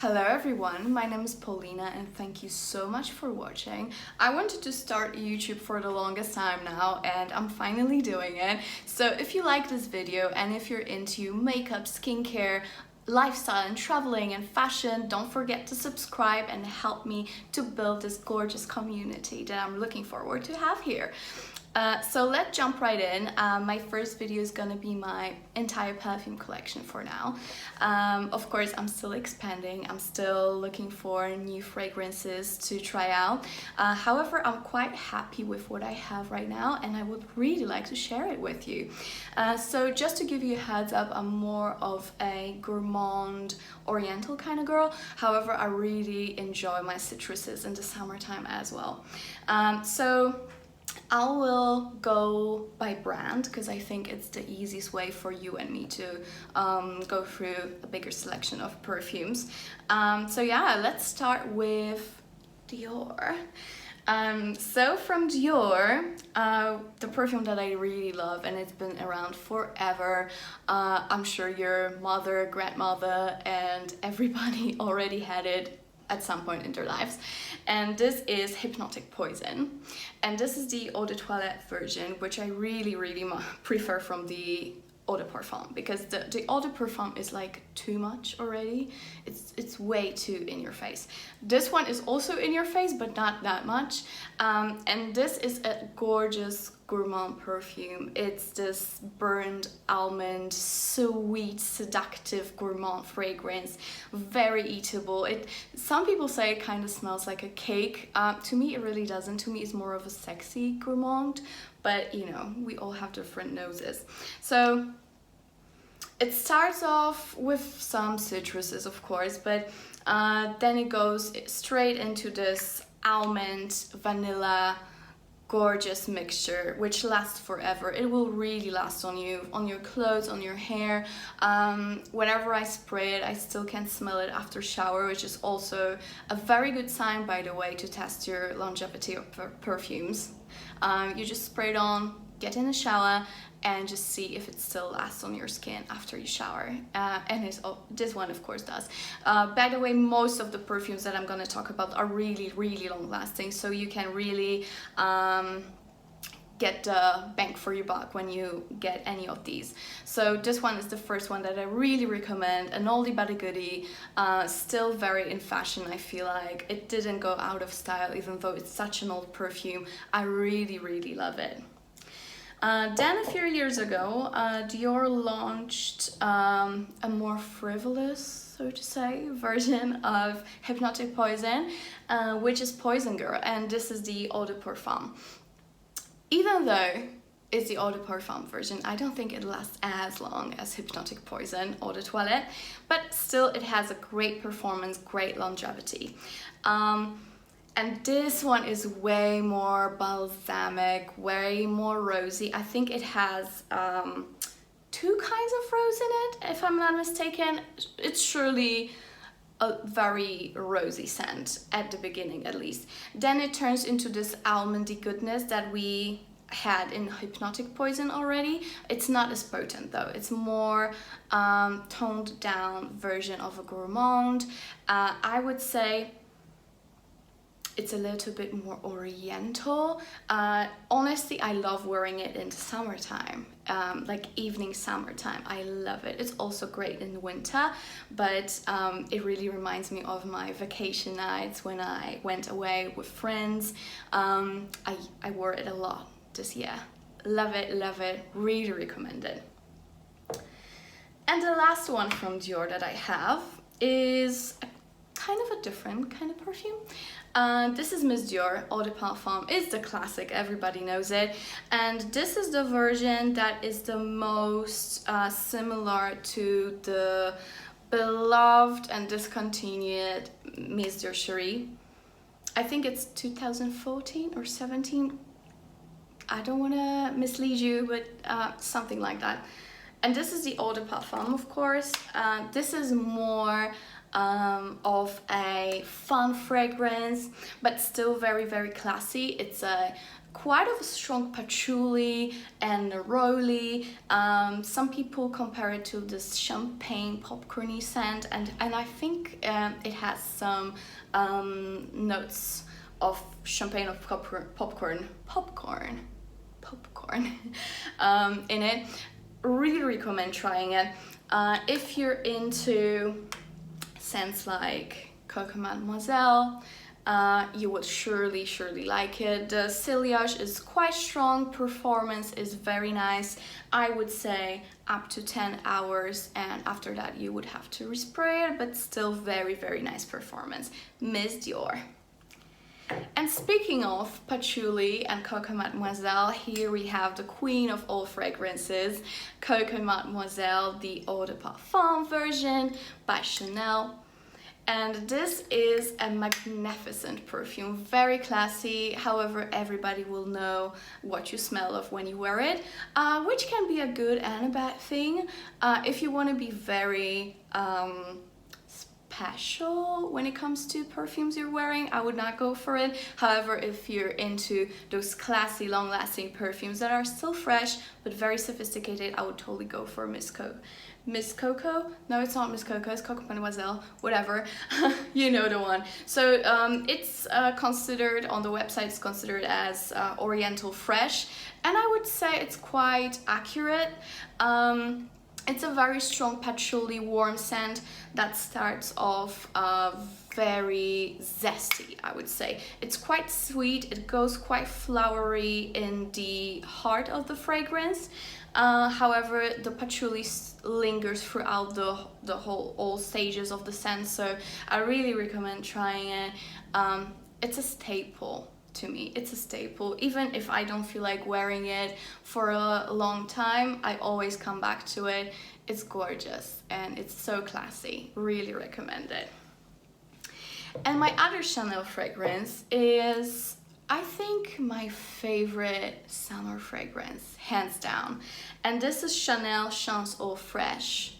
Hello everyone, my name is Paulina and thank you so much for watching. I wanted to start YouTube for the longest time now and I'm finally doing it. So if you like this video and if you're into makeup, skincare, lifestyle and traveling and fashion, don't forget to subscribe and help me to build this gorgeous community that I'm looking forward to have here. So let's jump right in. My first video is gonna be my entire perfume collection for now. Of course, I'm still expanding. I'm still looking for new fragrances to try out. However, I'm quite happy with what I have right now and I would really like to share it with you. So just to give you a heads up, I'm more of a gourmand oriental kind of girl. However, I really enjoy my citruses in the summertime as well. So I will go by brand because I think it's the easiest way for you and me to go through a bigger selection of perfumes. So yeah, let's start with Dior. So from Dior, the perfume that I really love, and it's been around forever. I'm sure your mother, grandmother, and everybody already had it at some point in their lives, and this is Hypnotic Poison, and this is the eau de toilette version, which I really prefer from the eau de parfum, because the eau de parfum is like too much already. It's way too in your face. This one is also in your face, but not that much, and this is a gorgeous gourmand perfume. It's this burnt almond, sweet, seductive gourmand fragrance, very eatable. Some people say it kind of smells like a cake. To me it really doesn't. To me it's more of a sexy gourmand, but you know, we all have different noses. So it starts off with some citruses, of course, but then it goes straight into this almond, vanilla, gorgeous mixture which lasts forever. It will really last on you, on your clothes, on your hair. Whenever I spray it, I still can smell it after shower, which is also a very good sign, by the way, to test your longevity of perfumes. You just spray it on, get in the shower, and just see if it still lasts on your skin after you shower. And this one of course does. By the way, most of the perfumes that I'm gonna talk about are really long lasting, so you can really get the bang for your buck when you get any of these. So this one is the first one that I really recommend, an oldie but a goodie, still very in fashion. I feel like it didn't go out of style even though it's such an old perfume. I really love it. Then a few years ago, Dior launched a more frivolous, so to say, version of Hypnotic Poison, which is Poison Girl, and this is the eau de parfum. Even though it's the eau de parfum version, I don't think it lasts as long as Hypnotic Poison eau de toilette, but still it has a great performance, great longevity. And this one is way more balsamic, way more rosy. I think it has two kinds of rose in it, if I'm not mistaken. It's surely a very rosy scent at the beginning, at least. Then it turns into this almondy goodness that we had in Hypnotic Poison already. It's not as potent though. It's more toned down version of a gourmand. I would say it's a little bit more oriental. Honestly, I love wearing it in the summertime, like evening summertime. I love it. It's also great in the winter, but it really reminds me of my vacation nights when I went away with friends. I wore it a lot this year. Love it, really recommend it. And the last one from Dior that I have is kind of a different kind of perfume. This is Miss Dior Eau de Parfum. It's the classic, everybody knows it, and this is the version that is the most similar to the beloved and discontinued Miss Dior Cherie. I think it's 2014 or 17. I don't want to mislead you, but something like that. And this is the Eau de Parfum, of course. This is more of a fun fragrance, but still very classy. It's a quite of a strong patchouli and neroli. Some people compare it to this champagne popcorny scent, and I think it has some notes of champagne of popcorn in it. Really recommend trying it. If you're into scents like Coco Mademoiselle, you would surely like it. The sillage is quite strong, performance is very nice. I would say up to 10 hours, and after that you would have to respray it, but still very nice performance. Miss Dior. And speaking of patchouli and Coco Mademoiselle, here we have the queen of all fragrances, Coco Mademoiselle, the Eau de Parfum version by Chanel. And this is a magnificent perfume, very classy. However, everybody will know what you smell of when you wear it, which can be a good and a bad thing. If you want to be very special when it comes to perfumes you're wearing, I would not go for it. However, if you're into those classy, long-lasting perfumes that are still fresh but very sophisticated, I would totally go for Miss Coco? No, it's not Miss Coco, it's Coco Mademoiselle, whatever. You know the one. So it's considered, on the website, it's considered as Oriental Fresh, and I would say it's quite accurate. It's a very strong patchouli warm scent that starts off very zesty, I would say. It's quite sweet, it goes quite flowery in the heart of the fragrance. However, the patchouli lingers throughout the whole all stages of the scent, so I really recommend trying it. It's a staple to me. It's a staple. Even if I don't feel like wearing it for a long time, I always come back to it. It's gorgeous and it's so classy. Really recommend it. And my other Chanel fragrance is, I think, my favorite summer fragrance, hands down. And this is Chanel Chance Eau Fraiche.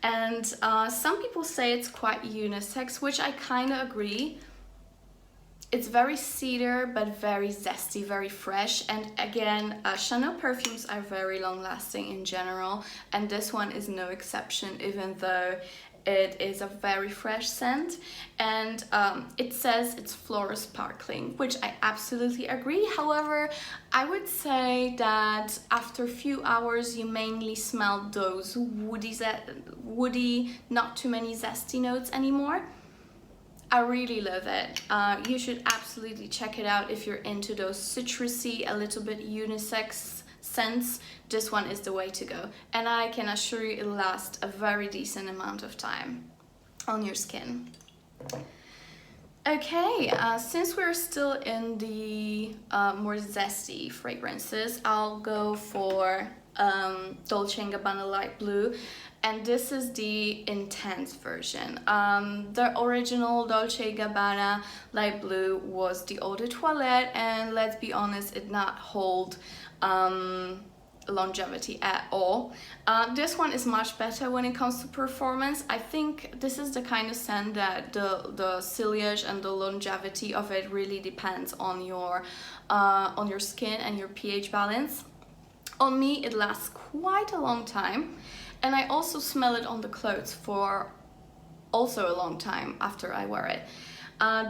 And some people say it's quite unisex, which I kind of agree. It's very cedar, but very zesty, very fresh. And again, Chanel perfumes are very long lasting in general. And this one is no exception, even though it is a very fresh scent. And it says it's floral sparkling, which I absolutely agree. However, I would say that after a few hours, you mainly smell those woody, not too many zesty notes anymore. I really love it. You should absolutely check it out if you're into those citrusy, a little bit unisex scents. This one is the way to go. And I can assure you it'll last a very decent amount of time on your skin. Okay, since we're still in the more zesty fragrances, I'll go for Dolce & Gabbana Light Blue. And this is the intense version. The original Dolce & Gabbana Light Blue was the Eau de Toilette, and let's be honest, it did not hold longevity at all. This one is much better when it comes to performance. I think this is the kind of scent that the sillage and the longevity of it really depends on your skin and your pH balance. On me, it lasts quite a long time. And I also smell it on the clothes for also a long time after I wear it.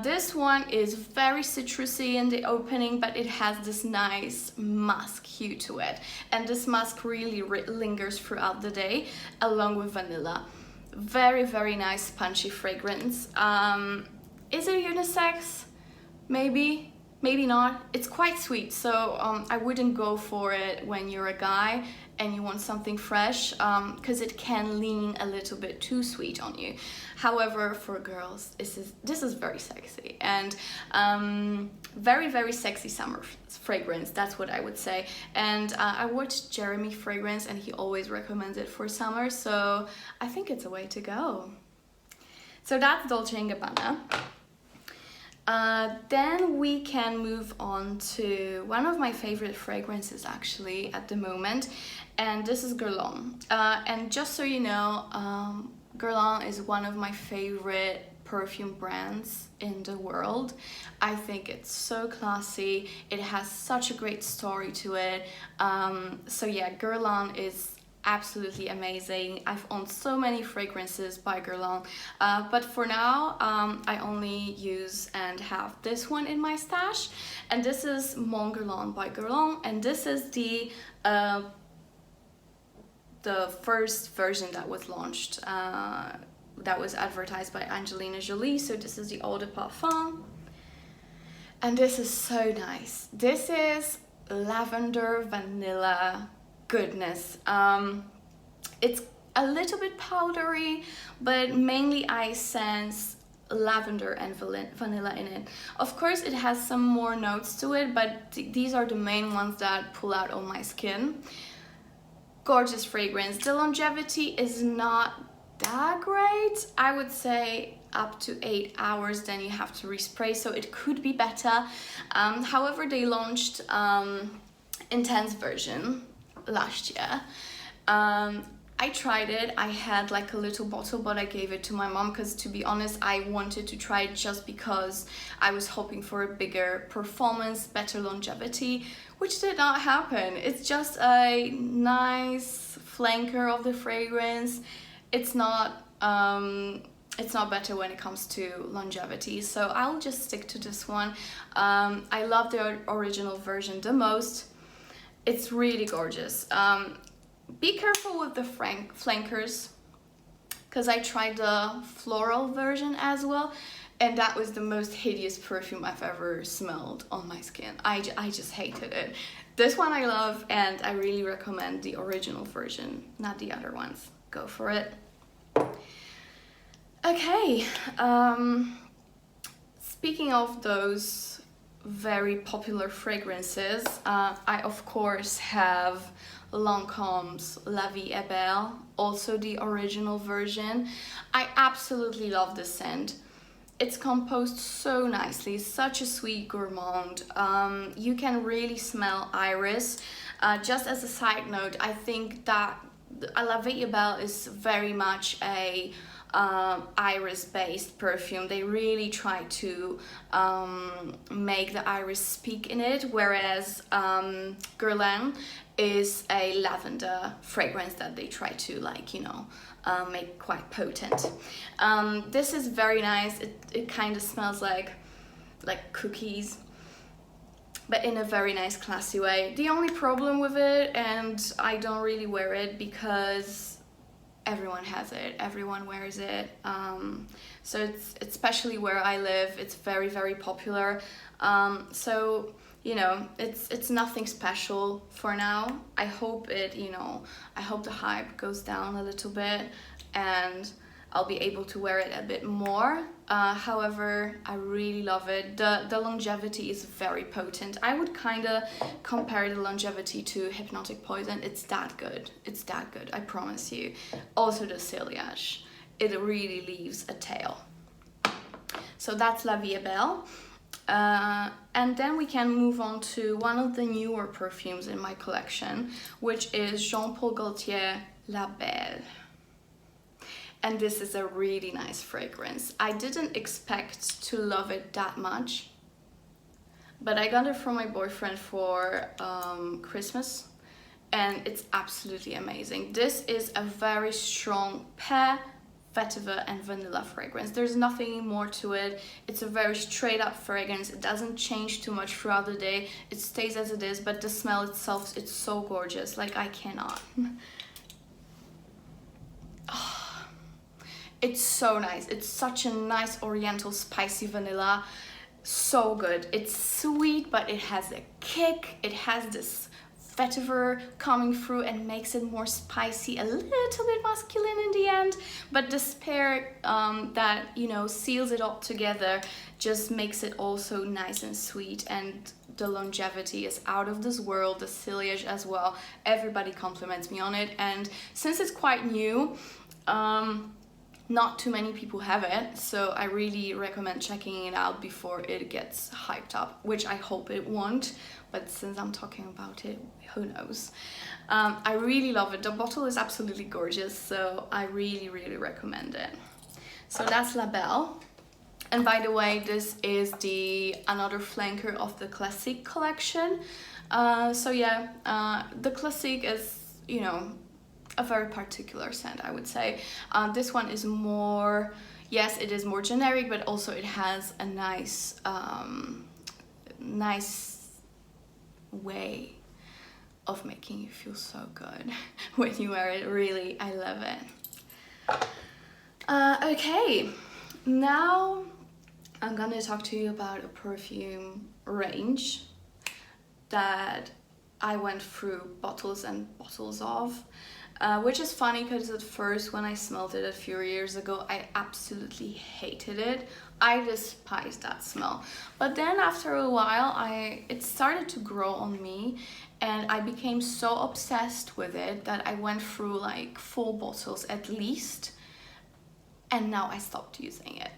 This one is very citrusy in the opening, but it has this nice musk hue to it. And this musk really lingers throughout the day, along with vanilla. Very nice punchy fragrance. Is it unisex? Maybe. Maybe not. It's quite sweet, so I wouldn't go for it when you're a guy and you want something fresh, because it can lean a little bit too sweet on you. However, for girls, this is very sexy and very sexy summer fragrance. That's what I would say. And I watched Jeremy Fragrance and he always recommends it for summer, so I think it's a way to go. So that's Dolce & Gabbana. Then we can move on to one of my favorite fragrances actually at the moment, and this is Guerlain. And just so you know, Guerlain is one of my favorite perfume brands in the world. I think it's so classy. It has such a great story to it. So yeah, Guerlain is absolutely amazing. I've owned so many fragrances by Guerlain, but for now I only use and have this one in my stash, and this is Mon Guerlain by Guerlain, and this is the first version that was launched, that was advertised by Angelina Jolie. So this is the Eau de Parfum, and this is so nice. This is lavender vanilla goodness. It's a little bit powdery, but mainly I sense lavender and vanilla in it. Of course it has some more notes to it, but these are the main ones that pull out on my skin. Gorgeous fragrance. The longevity is not that great. I would say up to 8 hours, then you have to respray, so it could be better. However, they launched intense version last year. I tried it. I had like a little bottle, but I gave it to my mom because, to be honest, I wanted to try it just because I was hoping for a bigger performance, better longevity, which did not happen. It's just a nice flanker of the fragrance. It's not better when it comes to longevity, so I'll just stick to this one. I love the original version the most. It's really gorgeous. Be careful with the flankers, because I tried the floral version as well, and that was the most hideous perfume I've ever smelled on my skin. I just hated it. This one I love, and I really recommend the original version, not the other ones. Go for it. Okay, speaking of those very popular fragrances, I of course have Lancome's La Vie Est Belle, also the original version. I absolutely love this scent. It's composed so nicely, such a sweet gourmand. You can really smell iris. Just as a side note, I think that La Vie Est Belle is very much a iris-based perfume. They really try to make the iris speak in it, whereas Guerlain is a lavender fragrance that they try to, like, you know, make quite potent. This is very nice. It kind of smells like cookies, but in a very nice, classy way. The only problem with it, and I don't really wear it because everyone has it, everyone wears it, so it's, especially where I live, it's very, very popular. So, you know, it's nothing special for now. I hope it, you know, I hope the hype goes down a little bit and I'll be able to wear it a bit more. However, I really love it. The longevity is very potent. I would kind of compare the longevity to Hypnotic Poison. It's that good. It's that good, I promise you. Also the ciliage. It really leaves a tail. So that's La Vie Est Belle. And then we can move on to one of the newer perfumes in my collection, which is Jean Paul Gaultier La Belle. And this is a really nice fragrance. I didn't expect to love it that much, but I got it from my boyfriend for Christmas, and it's absolutely amazing. This is a very strong pear, vetiver and vanilla fragrance. There's nothing more to it. It's a very straight up fragrance. It doesn't change too much throughout the day. It stays as it is, but the smell itself, it's so gorgeous. Like, I cannot. Oh. It's so nice. It's such a nice oriental spicy vanilla. So good. It's sweet, but it has a kick. It has this vetiver coming through and makes it more spicy, a little bit masculine in the end. But this pair that, you know, seals it all together just makes it also nice and sweet. And the longevity is out of this world. The ciliage as well. Everybody compliments me on it. And since it's quite new, not too many people have it, so I really recommend checking it out before it gets hyped up, which I hope it won't, but since I'm talking about it, who knows. I really love it. The bottle is absolutely gorgeous, so I really, really recommend it. So that's La Belle. And by the way, this is the another flanker of the Classique collection. So yeah, the Classique is, you know, a very particular scent, I would say. This one is more, yes, it is more generic, but also it has a nice, nice way of making you feel so good when you wear it. Really, I love it. Okay, now I'm gonna talk to you about a perfume range that I went through bottles and bottles of, which is funny because at first when I smelled it a few years ago, I absolutely hated it. I despised that smell. But then after a while, it started to grow on me, and I became so obsessed with it that I went through like 4 bottles at least, and now I stopped using it.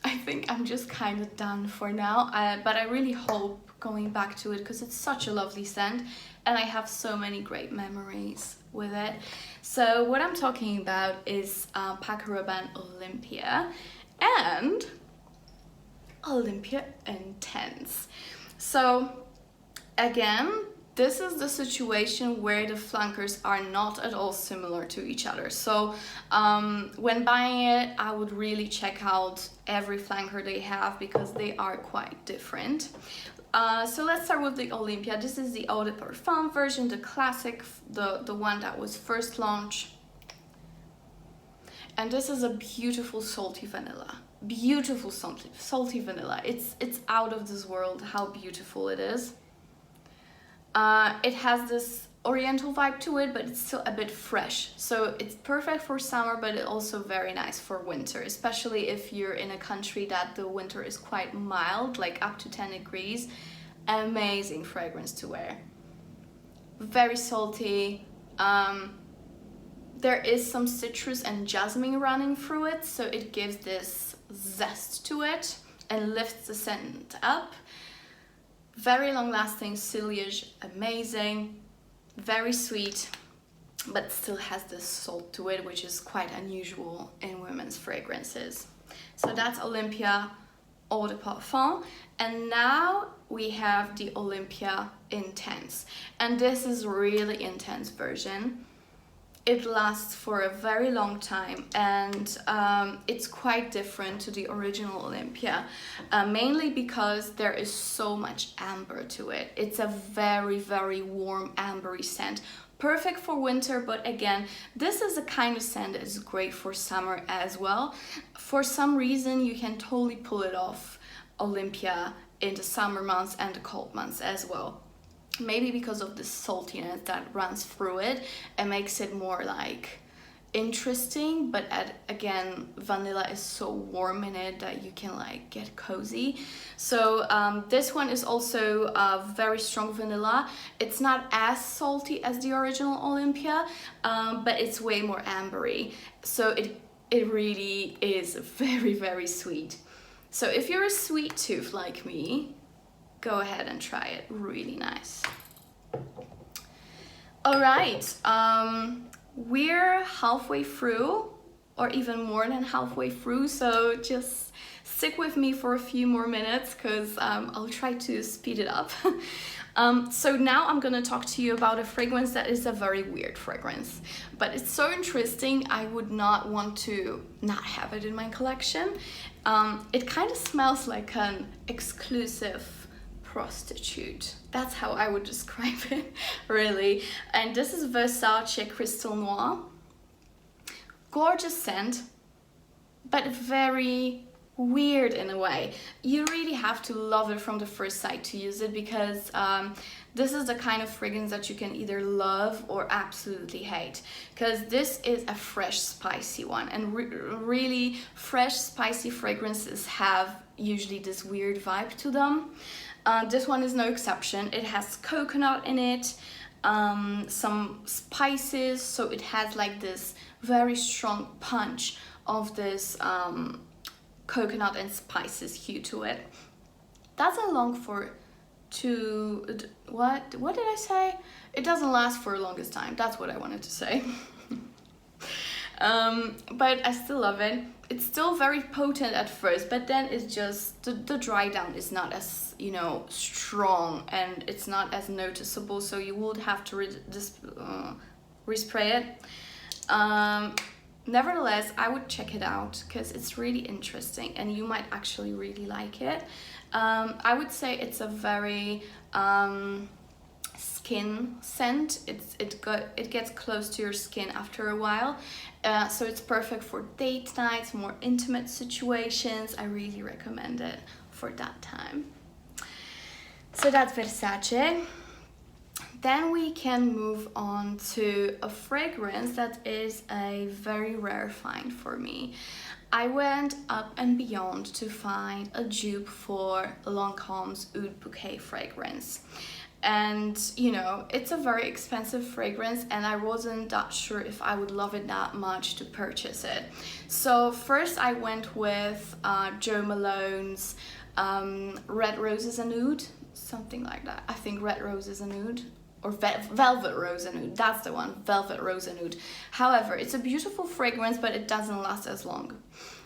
I think I'm just kind of done for now, but I really hope going back to it because it's such a lovely scent and I have so many great memories with it. So what I'm talking about is Paco Rabanne Olympia and Olympia Intense. So again, this is the situation where the flankers are not at all similar to each other. So when buying it, I would really check out every flanker they have because they are quite different. So let's start with the Olympia. This is the Eau de Parfum version, the classic, the one that was first launched. And this is a beautiful salty vanilla. Beautiful salty vanilla. It's out of this world how beautiful it is. It has this oriental vibe to it, but it's still a bit fresh. So it's perfect for summer, but it's also very nice for winter, especially if you're in a country that the winter is quite mild, like up to 10 degrees. Amazing fragrance to wear. Very salty. There is some citrus and jasmine running through it, so it gives this zest to it and lifts the scent up. Very long lasting, sillage, amazing, very sweet, but still has this salt to it, which is quite unusual in women's fragrances. So that's Olympia Eau de Parfum. And now we have the Olympia Intense. And this is a really intense version. It lasts for a very long time, and it's quite different to the original Olympia, mainly because there is so much amber to it. It's a very, very warm ambery scent, perfect for winter, but again, this is a kind of scent that is great for summer as well. For some reason, you can totally pull it off Olympia in the summer months and the cold months as well. Maybe because of the saltiness that runs through it, it makes it more like interesting, but again, vanilla is so warm in it that you can like get cozy. So this one is also a very strong vanilla. It's not as salty as the original Olympia, but it's way more ambery. So it really is very, very sweet. So if you're a sweet tooth like me, go ahead and try it. Really nice. All right, we're halfway through, or even more than halfway through, so just stick with me for a few more minutes because I'll try to speed it up. So now I'm gonna talk to you about a fragrance that is a very weird fragrance, but it's so interesting I would not want to not have it in my collection. It kind of smells like an exclusive prostitute. That's how I would describe it, really. And this is Versace Crystal Noir. Gorgeous scent, but very weird in a way. You really have to love it from the first sight to use it, because this is the kind of fragrance that you can either love or absolutely hate, because this is a fresh, spicy one, and really fresh, spicy fragrances have usually this weird vibe to them. This one is no exception. It has coconut in it, some spices, so it has like this very strong punch of this coconut and spices hue to it. Doesn't long for what did I say? It doesn't last for the longest time. That's what I wanted to say. But I still love it. It's still very potent at first, but then it's just the dry down is not as, you know, strong, and it's not as noticeable, so you would have to respray it. Nevertheless, I would check it out because it's really interesting and you might actually really like it. I would say it's a very skin scent. It gets close to your skin after a while, so it's perfect for date nights, more intimate situations. I really recommend it for that time. So that's Versace. Then we can move on to a fragrance that is a very rare find for me. I went up and beyond to find a dupe for Lancome's Oud Bouquet fragrance. And you know, it's a very expensive fragrance and I wasn't that sure if I would love it that much to purchase it. So first I went with Jo Malone's Red Roses and Oud, something like that. I think Red Roses and Oud. Or Velvet Rose and Oud, that's the one, Velvet Rose and Oud. However, it's a beautiful fragrance, but it doesn't last as long.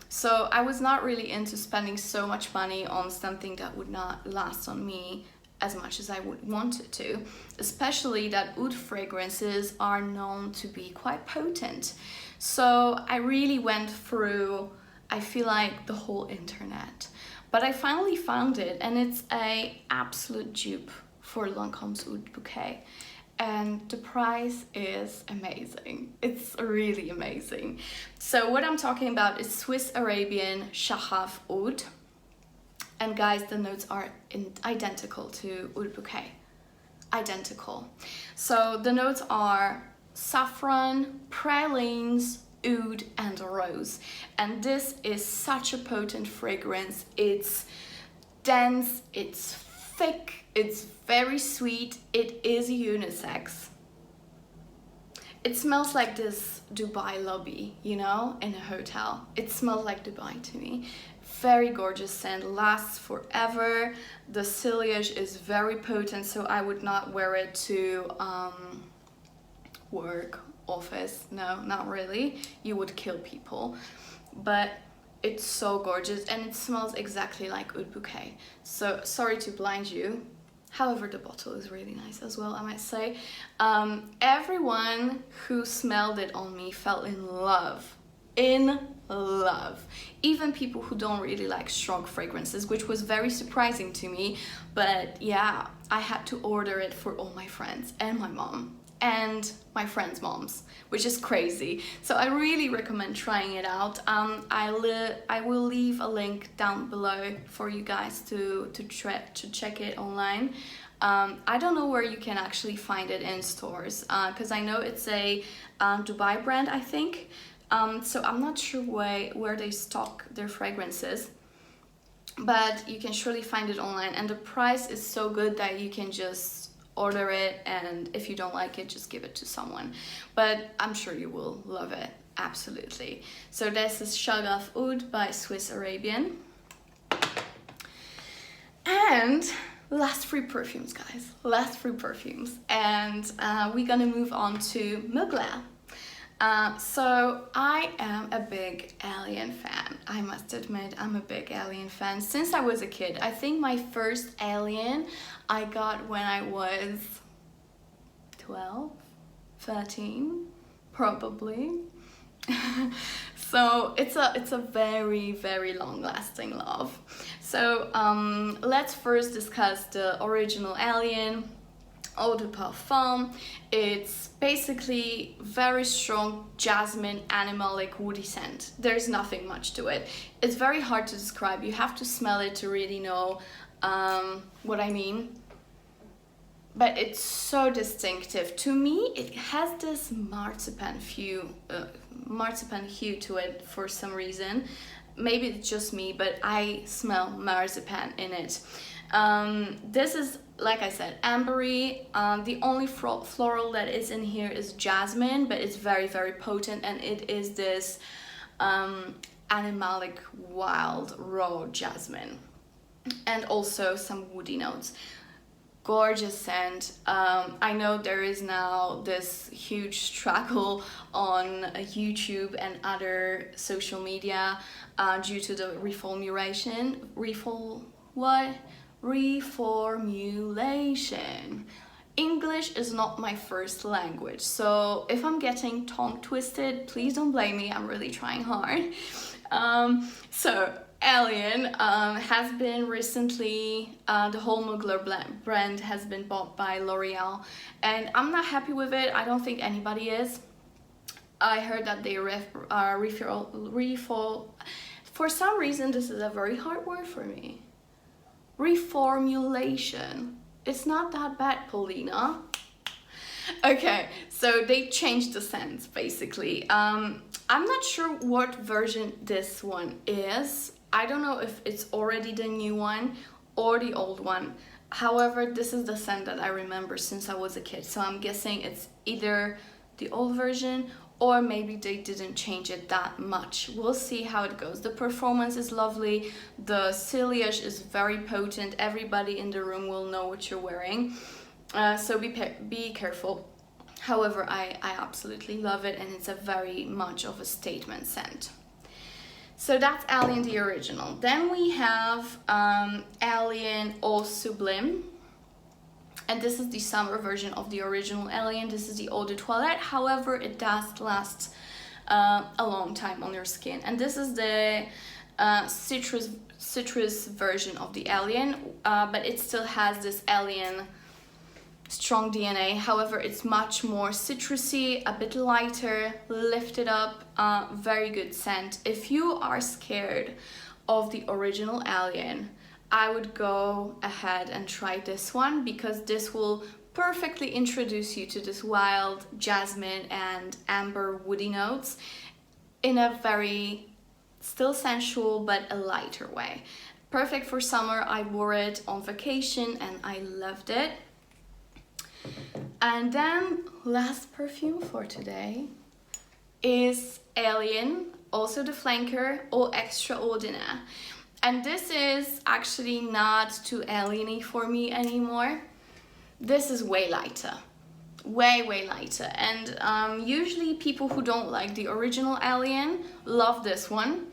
So I was not really into spending so much money on something that would not last on me as much as I would want it to. Especially that Oud fragrances are known to be quite potent. So I really went through, I feel like, the whole internet. But I finally found it, and it's an absolute dupe for Lancome's Oud Bouquet, and the price is amazing. It's really amazing. So what I'm talking about is Swiss Arabian Shaghaf Oud, and guys, the notes are identical to Oud Bouquet, identical. So the notes are saffron, pralines, oud, and rose, and this is such a potent fragrance. It's dense, it's thick, it's very sweet, it is unisex. It smells like this Dubai lobby, you know, in a hotel. It smells like Dubai to me. Very gorgeous scent, lasts forever. The ciliage is very potent, so I would not wear it to work, office, no, not really. You would kill people. But it's so gorgeous and it smells exactly like Oud Bouquet. So sorry to blind you. However, the bottle is really nice as well, I might say. Everyone who smelled it on me fell in love. In love. Even people who don't really like strong fragrances, which was very surprising to me. But yeah, I had to order it for all my friends and my mom and my friends' moms, which is crazy. So I really recommend trying it out. I will leave a link down below for you guys to check it online. I don't know where you can actually find it in stores, because I know it's a Dubai brand, I think. So I'm not sure where they stock their fragrances, but you can surely find it online, and the price is so good that you can just order it, and if you don't like it, just give it to someone. But I'm sure you will love it, absolutely. So this is Shaghaf Oud by Swiss Arabian. And last 3 perfumes, guys, last 3 perfumes. And we're gonna move on to Mugler. So I am a big Alien fan. I must admit, I'm a big Alien fan since I was a kid. I think my first Alien I got when I was 12, 13, probably. So it's a very, very long-lasting love. So let's first discuss the original Alien. Eau de Parfum. It's basically very strong jasmine, animalic, woody scent. There's nothing much to it. It's very hard to describe. You have to smell it to really know what I mean. But it's so distinctive. To me, it has this marzipan hue to it for some reason. Maybe it's just me, but I smell marzipan in it. This is, like I said, ambery. The only floral that is in here is jasmine, but it's very, very potent, and it is this animalic, wild, raw jasmine, and also some woody notes. gorgeous scent. I know there is now this huge struggle on YouTube and other social media due to the reformulation. English is not my first language, so if I'm getting tongue twisted, please don't blame me. I'm really trying hard. So Alien has been recently, the whole Mugler brand has been bought by L'Oreal, and I'm not happy with it. I don't think anybody is. I heard that they for some reason, this is a very hard word for me. Reformulation. It's not that bad, Paulina. Okay, so they changed the scents basically. I'm not sure what version this one is. I don't know if it's already the new one or the old one. However, this is the scent that I remember since I was a kid. So I'm guessing it's either the old version or maybe they didn't change it that much. We'll see how it goes. The performance is lovely. The ciliage is very potent. Everybody in the room will know what you're wearing. So be careful. However, I absolutely love it, and it's a very much of a statement scent. So that's Alien, the original. Then we have Alien Eau Sublime. And this is the summer version of the original Alien. This is the Eau de Toilette. However, it does last a long time on your skin. And this is the citrus version of the Alien, but it still has this Alien strong DNA. However, it's much more citrusy, a bit lighter, lifted up, very good scent. If you are scared of the original Alien, I would go ahead and try this one, because this will perfectly introduce you to this wild jasmine and amber woody notes in a very still sensual but a lighter way. Perfect for summer. I wore it on vacation and I loved it. And then last perfume for today is Alien, also the flanker, or Extraordinaire. And this is actually not too alien-y for me anymore. This is way lighter, way lighter. And usually people who don't like the original Alien love this one.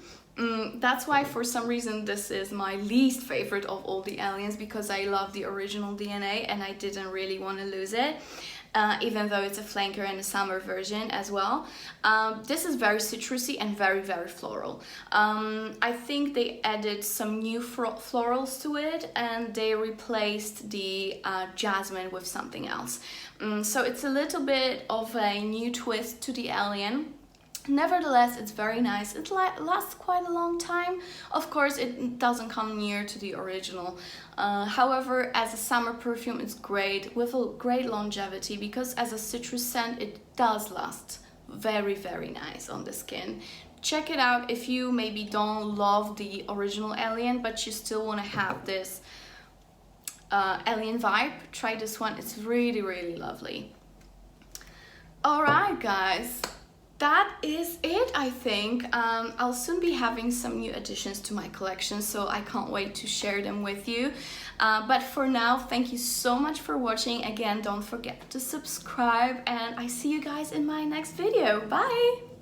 That's why for some reason this is my least favorite of all the Aliens, because I love the original DNA and I didn't really want to lose it. Even though it's a flanker and a summer version as well. This is very citrusy and very floral. I think they added some new florals to it, and they replaced the jasmine with something else. So it's a little bit of a new twist to the Alien. Nevertheless, it's very nice. It lasts quite a long time. Of course, it doesn't come near to the original. However, as a summer perfume, it's great, with a great longevity, because as a citrus scent, it does last very nice on the skin. Check it out if you maybe don't love the original Alien, but you still want to have this Alien vibe. Try this one. It's really lovely. Alright, guys. That is it, I think. I'll soon be having some new additions to my collection, so I can't wait to share them with you. But for now, thank you so much for watching. Again, don't forget to subscribe, and I see you guys in my next video. Bye!